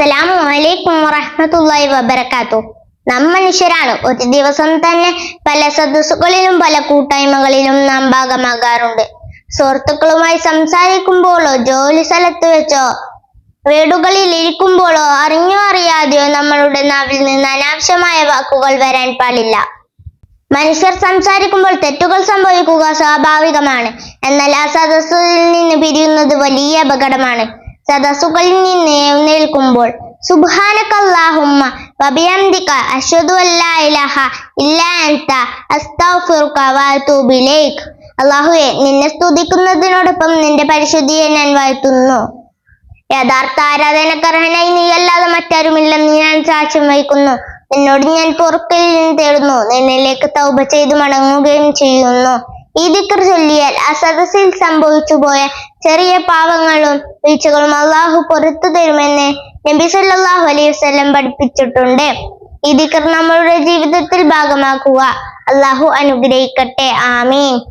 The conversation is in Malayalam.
അസ്സലാമു അലൈക്കും വറഹ്മത്തുള്ളാഹി വബറകാതുഹു. നാം മനുഷ്യരാണ്. ഒരു ദിവസം തന്നെ പല സദസ്സുകളിലും പല കൂട്ടായ്മകളിലും നാം ഭാഗമാകാറുണ്ട്. സുഹൃത്തുക്കളുമായി സംസാരിക്കുമ്പോഴോ ജോലി സ്ഥലത്ത് വെച്ചോ വീടുകളിൽ ഇരിക്കുമ്പോഴോ അറിഞ്ഞോ അറിയാതെയോ നമ്മളുടെ നാവിൽ നിന്ന് അനാവശ്യമായ വാക്കുകൾ വരാൻ പാടില്ല. മനുഷ്യർ സംസാരിക്കുമ്പോൾ തെറ്റുകൾ സംഭവിക്കുക സ്വാഭാവികമാണ്. എന്നാൽ ആ സദസ്സിൽ നിന്ന് പിരിയുന്നത് വലിയ അപകടമാണ്. സദസ്സുകളിൽ നിന്ന് എഴുന്നേൽക്കുമ്പോൾ സുബ്ഹാനക അല്ലാഹുമ്മ വബിഹംദിക അശ്ഹദു അല്ലാ ഇലാഹ ഇല്ലാ അൻത അസ്തഗ്ഫിറുക വഅതൂബു ഇലൈക്. അല്ലാഹുവേ, നിന്നെ സ്തുതിക്കുന്നതിനോടൊപ്പം നിന്റെ പരിശുദ്ധിയെ ഞാൻ വാഴ്ത്തുന്നു. യഥാർത്ഥ ആരാധനക്കർഹനായി നീയല്ലാതെ മറ്റാരുമില്ലെന്ന് ഞാൻ സാക്ഷ്യം വഹിക്കുന്നു. നിന്നോട് ഞാൻ പൊറുക്കൽ തേടുന്നു. നിന്നിലേക്ക് തൗബ ചെയ്ത് മടങ്ങുകയും ചെയ്യുന്നു. ഈ ദിക്ർ ചൊല്ലിയാൽ ആ സദസ്സിൽ സംഭവിച്ചു പോയ ചെറിയ പാവങ്ങളും വീഴ്ചകളും അള്ളാഹു പുറത്തു തരുമെന്ന് നബി സല്ലല്ലാഹു അലൈഹി വസല്ലം പഠിപ്പിച്ചിട്ടുണ്ട്. ഈ ദിക്ർ നമ്മളുടെ ജീവിതത്തിൽ ഭാഗമാക്കുക. അള്ളാഹു അനുഗ്രഹിക്കട്ടെ. ആമീൻ.